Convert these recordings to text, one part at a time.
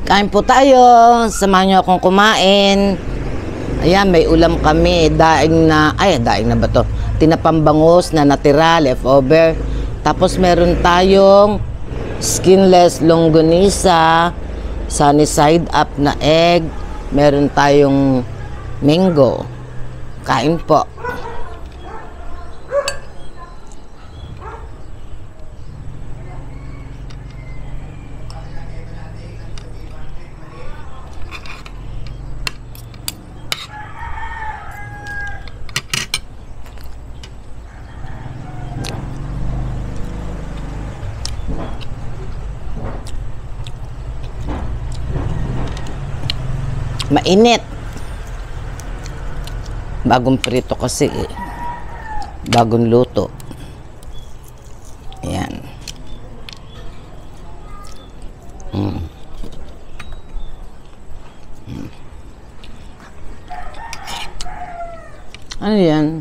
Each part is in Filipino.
Kain po tayo. Samahan niyo akong kumain. Ayan, may ulam kami. Daing na ba to? Tinapang bangus na natira, leftover. Tapos meron tayong skinless longganisa, sunny side up na egg. Meron tayong mango. Kain po. Mainit. Bagong prito kasi eh. Bagong luto. Ayan. Ano yan?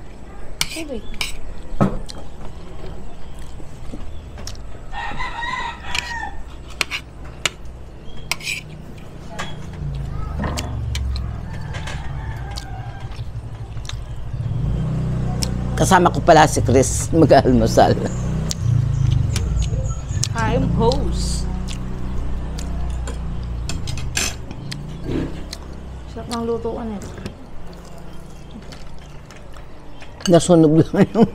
Kasama ko pala si Chris mag-almusal. I'm host. Sarap ng luto ka nito. Nasunog lang yung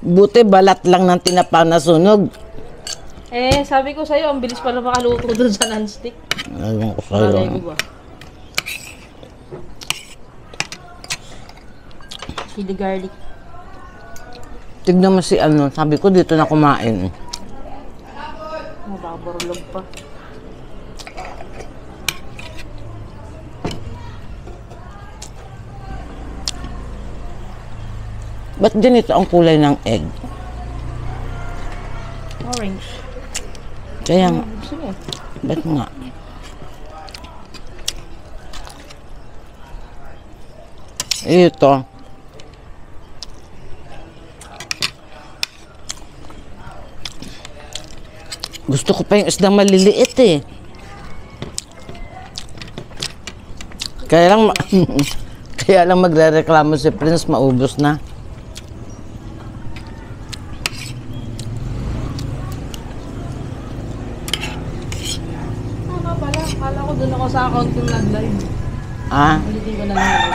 buti balat lang ng tinapa nasunog. Eh, sabi ko sa'yo, ang bilis pala makaluto doon sa non-stick. Ayun ko sa'yo. Malay ko ba? Chili garlic. Tignan mo si ano, sabi ko dito na kumain. Mababarulog pa. Ba't ganito ang kulay ng egg? Orange. Kaya nga, Sige. ba't nga? Ito. Gusto ko pa yung isdang maliliit eh. Kaya lang, kaya lang magre-reklamo si Prince, maubos na. Ano pala? Kala ko doon ako sa account yung nag-live. Ah, Ulitin ko na lang.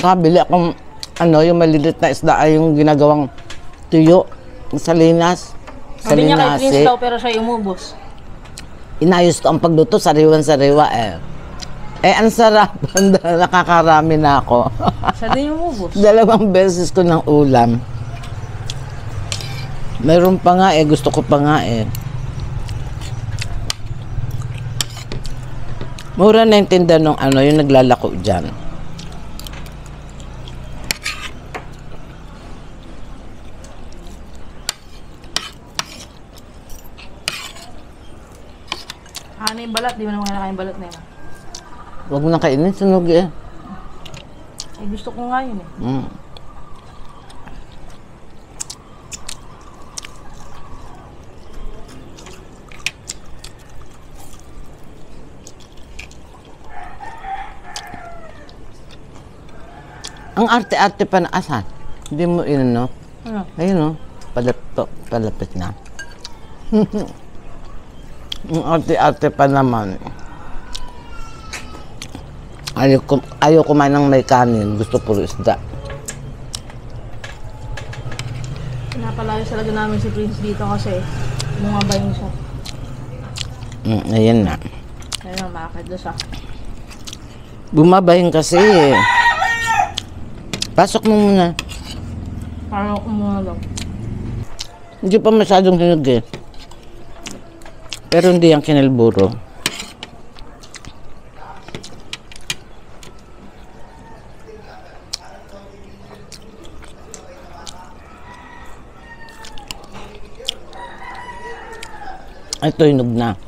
nakabili akong ano, yung maliliit na isda ay yung ginagawang tuyo sa linas. Sabi niya kay Prince daw pero siya umubos. Inayos ko ang pagluto, sariwan-sariwa eh. Eh, ang sarap. Nakakarami na ako. Siya din umubos. 2 beses ko ng ulam. Meron pa nga eh, gusto ko pa nga eh. Mura na yung tinda nung ano, yung naglalako dyan. Ano yung balat? Di mo naman kinakain balat na yun. Huwag mo nang kainin, sunog eh. Eh, gusto ko nga yun eh. Mm. Ang arte-arte pa na asan. Hindi mo no? Ano? Ayun no, palapit na. Ang arte-arte pa naman. Ayaw kumain ng may kanin. Gusto puro isda. Pinapalayos talaga namin si Prince dito kasi bumabayong siya. Ayan na. Ayun na, makakad doon siya. Bumabahin kasi eh. Pasok mo muna. Parang umuna lang. Hindi pa masyadong hinog eh. Pero hindi yung kinalburo. Ito hinog na.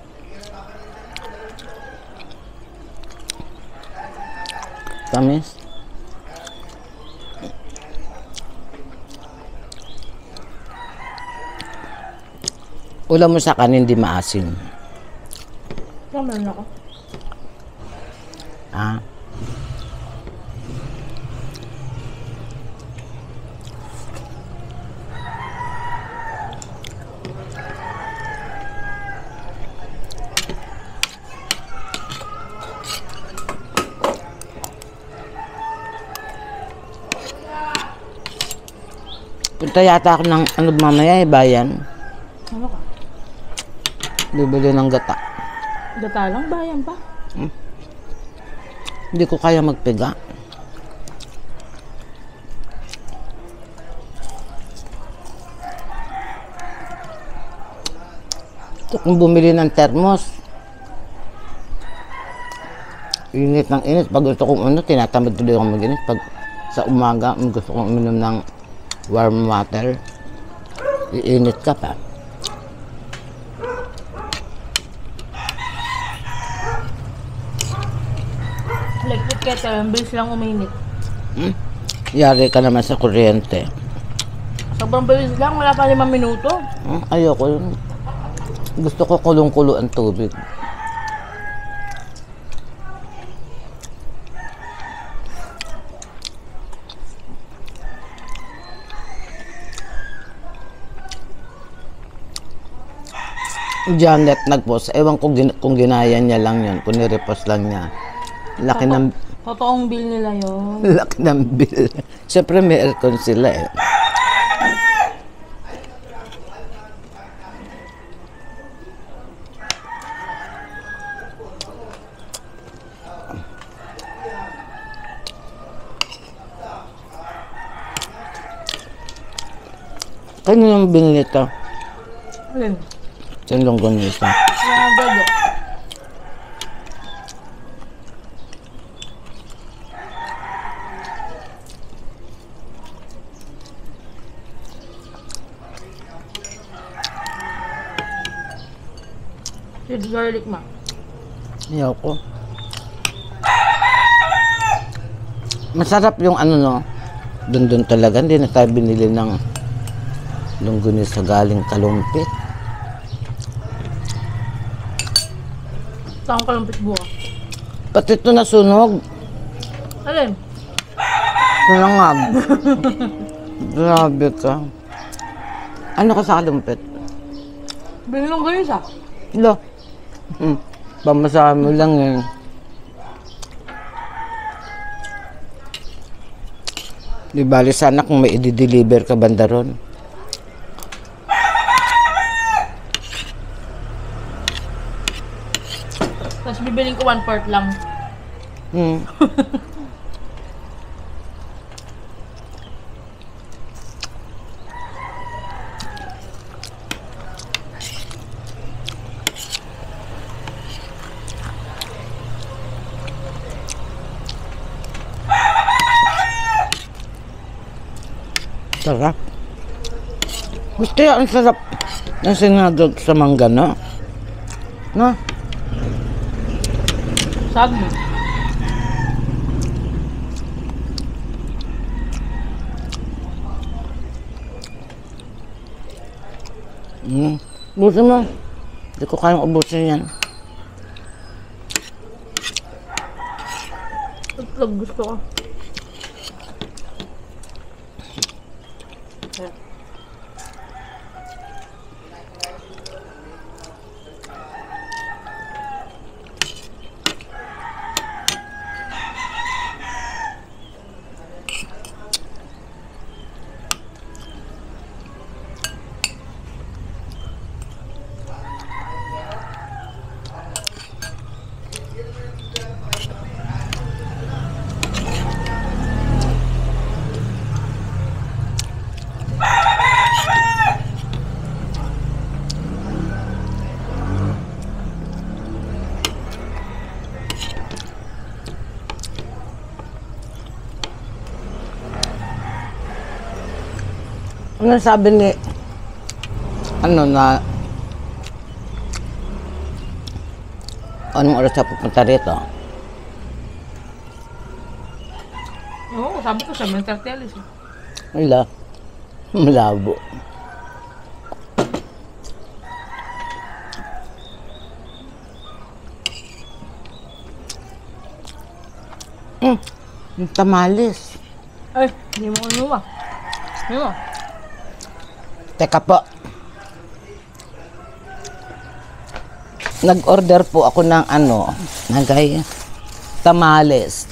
Tamis. Ulam mo sa kanin, hindi maasim. Meron ako. Ah. Punta yata ako ng ano mamaya bayan. Ano ka? Bibili ng gata. Gata lang, bayan pa. Hindi ko kaya magpiga. Ito kung bumili ng thermos. Init ng init. Pag gusto kong ano, tinatamad tuloy akong mag-init. Pag sa umaga, gusto kong uminom ng warm water. Iinit ka pa. Electric kettle, ang bilis lang uminit. Yari ka naman sa kuryente. Sobrang bilis lang, wala pa 5 minuto. Ayoko yun. Gusto ko kulong-kulo ang tubig. Janet nag-post. Ewan ko kung ginaya niya lang yun. Kung nirepost lang niya. Laki ng Totoong bill nila yun. laki ng bill. Siyempre may aircon sila eh. Kanino yung binili ito? Alin? Yung longganisa. Mga gago. With garlic ma. Ayaw ko. Masarap yung ano no. Doon talaga. Hindi na tayo binili ng longganisa galing Kalumpit. Saan ka lumpit buka? Pati ito nasunog. Alin? Nangag. Grabe ka. Ano ka sa Kalumpit? Binilong ko yun sa. Lo. Pamasahe mo lang eh. Di bali sana kung may i-deliver ka banda ron. Tapos bibiling ko 1/4 lang. Sarap. Gusto yan, ang sarap. Ang sinagag sa mangga, no? No? Sagmo. Ubusin mo. Hindi ko kayang ubusin yan. Itlog gusto ko. Ano sabi ni ano na anong oras siya pupunta rito? Oo, sabi ko siya, may tartelis. Wala. Malabo. Yung tamales. Ay, hindi mo inuwa. Hindi mo. Teka po. Nag-order po ako ng tamales.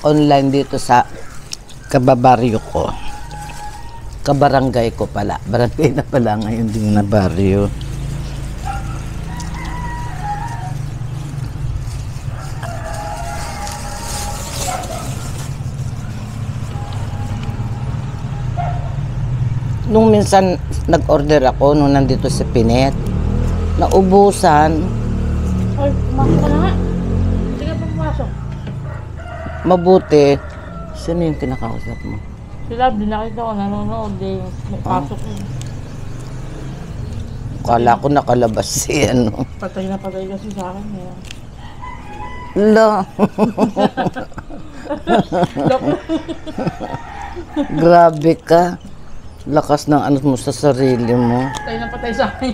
Online dito sa kababaryo ko. Kabarangay ko pala. Barangay na pala ngayon din na baryo. Nung minsan nag-order ako nung nandito sa Pinet, naubusan, Ay, pumasok ka na nga. Sige pa pumasok. mabuti. Sino yung kinakausap mo? Si Love, di nakita ko nanonood. May pasok yun. Kala ko nakalabas si Patay na patay kasi sa akin. Eh. La. Lok. Grabe ka. Lakas ng mo sa sarili mo. Patay na patay sa akin.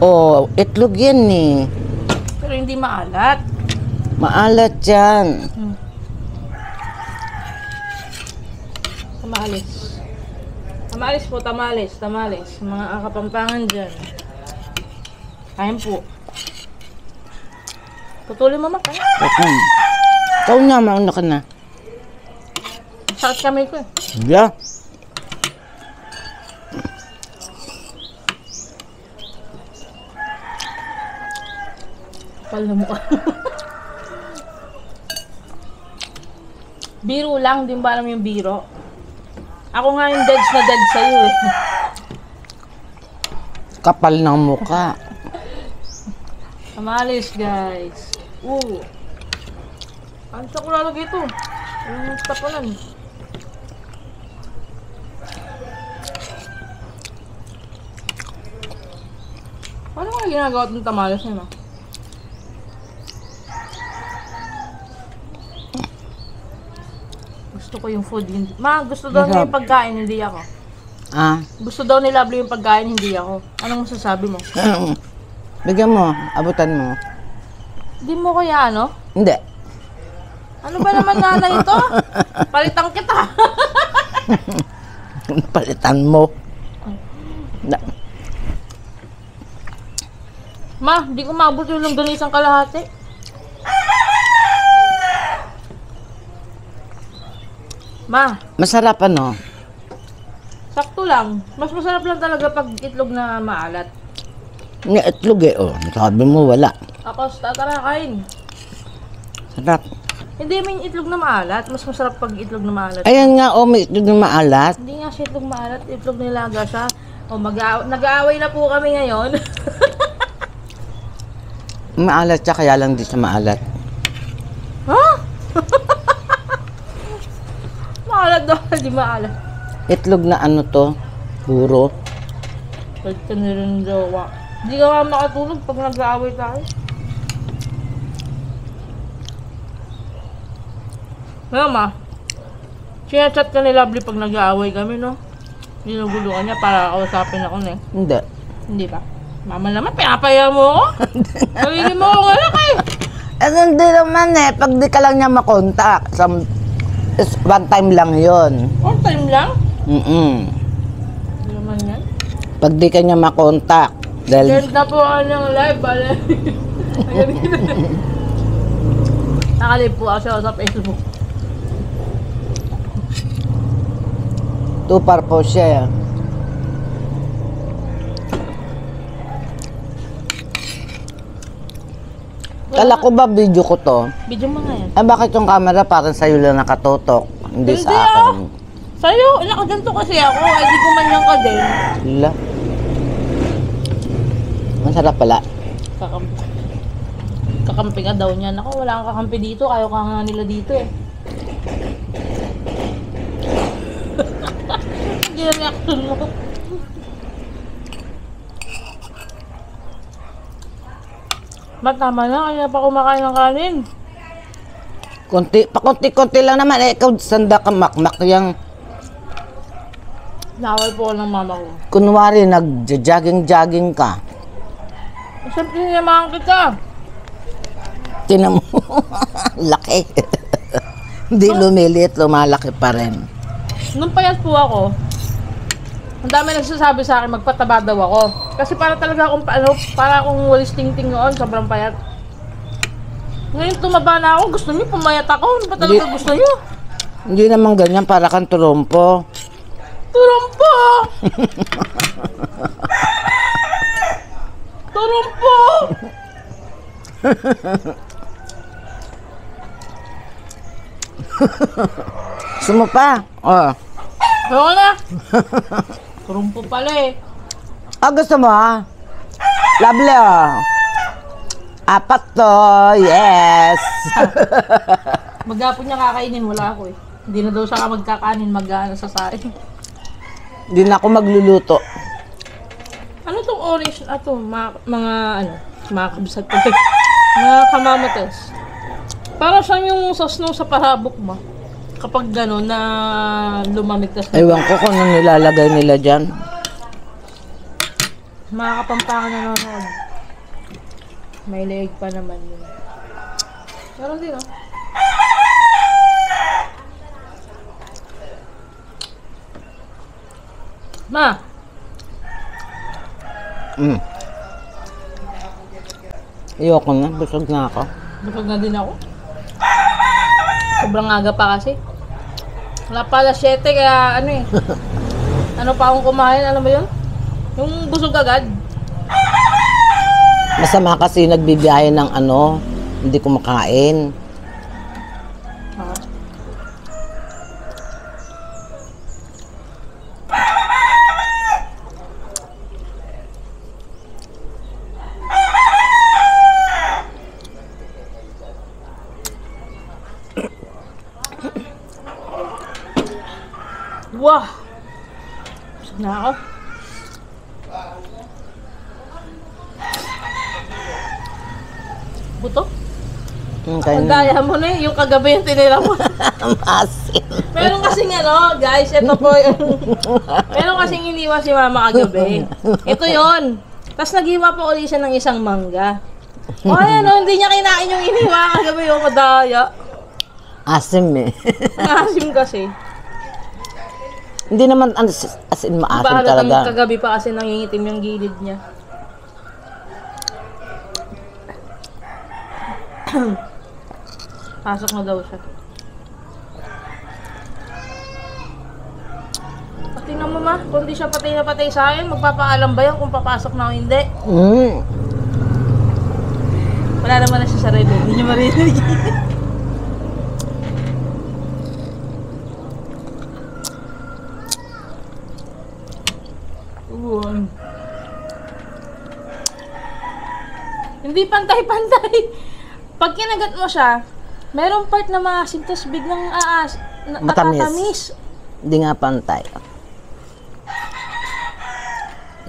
Oh, itlog yan eh. Pero hindi maalat. Maalat yan. Tamales. Tamales po, tamales. Tamales. Mga kapampangan dyan. Kain po. Putulin mo mak. Ikaw na, mauna ka na. Sakit kamay ko eh. Yeah. Kapal na mukha. Biro lang, di ba alam yung biro? Ako nga yung dead na dead sa'yo eh. Kapal ng muka. Tamales guys. Ano sa ko lalagay ito? Yung tapunan. Paano nga ginagawa itong tamales niya ma? Gusto ko yung food. Ma, gusto daw niya yung pagkain, hindi ako. Ah? Gusto daw ni Lovely yung pagkain, hindi ako. Anong masasabi mo? Bigyan mo, abutan mo. Hindi mo kaya ano? Hindi. Ano ba naman nanay ito? Palitan kita. Palitan mo. Ma, hindi ko maabot yung longganisang kalahati. Ma, Masarap sakto lang. Mas masarap lang talaga pag itlog na maalat. May itlog eh, oh. Sabi mo wala. Ako, tara, kain. Sarap. Hindi, may itlog na maalat. Mas masarap pag itlog na maalat. Ayan nga, oh, may itlog na maalat. Hindi nga siya itlog maalat. Itlog nilaga siya. O, nag-aaway na po kami ngayon. Maalat siya, kaya lang di siya maalat. Ha? Maalat daw, hindi maalat. Itlog na to, puro. Pwede ka na rin jowa. Hindi ka nga makatulog pag nag-aaway tayo. Mama, sinachat ka ni Lovely pag nag-aaway kami, no? Ginuguluhan niya para kausapin ako, ne? Hindi. Hindi ba? Mama naman, pinapaya mo ako. Pagiging mo akong anak eh. Hindi naman pag di ka lang niya makontak, one time lang yon. One time lang? Hindi naman yan. Pag di ka niya makontak, dahil Ganda po ng live, bale. Nakalip po ako siya sa Facebook. tupar po siya. Kala ko ba video ko to? Video mo nga yan. Bakit yung camera parang sa'yo lang nakatutok? Hindi sa Hindi, akin. Sa'yo, nakaganto kasi ako. Ay, di ko man yan ka din. Wala. Masarap pala. Kakampi ka daw niyan. Ako, wala kang kakampi dito. Ayaw ka nga nila dito eh. Hindi na reaction mo. Tama na, kaya pa kumakain ng kanin. Pakunti-kunti lang naman. Ikaw, sanda ka makmak yung Nawal po ako ng mama ko. kunwari nag-jogging-jogging ka. Siyempre, sinamahan kita. Tinan mo. Laki. Hindi lumiliit, lumalaki pa rin. Nung payat po ako, ang dami nagsasabi sa akin, magpataba daw ako. Kasi para talaga akong, para akong walis ting-ting noon, sobrang payat. Ngayon tumaba na ako, gusto niyo pumayat ako, ano ba talaga gusto niyo? Hindi naman ganyan, para kang turumpo. Turumpo! Turumpo! Sumo pa. Oh. Ayoko na! Turumpo pala eh. Gusto mo ha? Lovely oh. 4 to, yes. Maghapon niya kakainin, wala ako eh. Hindi na daw siya magkakanin, mag-ano sa sain. Hindi na ako magluluto. Ano tong orange na to? Mga kabisat ko. Mga kamamates. Para siyang yung sauce nung sa parabok mo. Kapag gano'n na lumamigtas na. Ewan ko kung anong nilalagay nila dyan. Mga kapampangan na nanonood. May leeg pa naman yun. Meron din oh. Ma! Ayoko na, busog na ako. Busog na din ako. Sobrang aga pa kasi. Wala pa alas 7 kaya ano eh. Ano pa akong kumain, ano ba yun? Yung busog agad. Masama kasi nagbibiyahe ng ano, hindi kumakain. Ah. Wah! Busog na ako. Buto? Ang daya mo na eh, yung kagabi yung tinira mo. Masin. Meron kasing ano, guys, ito po yung... Meron kasing iniwan si mama kagabi. Ito yon. Tapos naghiwa pa ulit siya ng isang mangga. O ayan o, hindi niya kinain yung iniwan kagabi yung madaya. Asim eh. Ang asim kasi. Hindi naman as in maasim Bahalatang talaga. kagabi pa kasi nangingitim yung gilid niya. Pasok na daw siya. Tingnan mo ma, kung di siya patay na patay sa akin, magpapaalam ba yan kung papasok na o hindi? Wala naman na siya sa red, hindi niya marinig. Hindi pantay-pantay. Pag kinagat mo siya, merong part na maasim, tapos biglang Matamis. natatamis. Hindi nga pantay.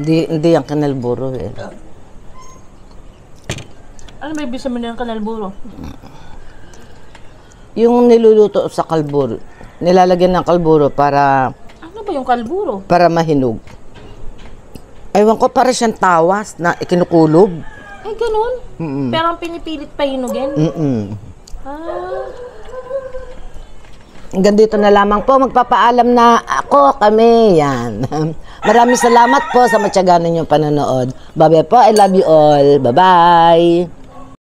Hindi yung kanelburo eh. Ano ba ibig sabihin ng kanelburo? Yung niluluto sa kalburo, nilalagyan ng kalburo para Ano ba yung kalburo? mahinog. Ewan ko, para siyang tawas na ikinukulob. Ay, ganun? Pero ang pinipilit pa hinugin? Ah. Hanggang dito na lamang po, magpapaalam na kami. Yan. Maraming salamat po sa matyaga ninyong panonood. Bye-bye po, I love you all. Bye-bye.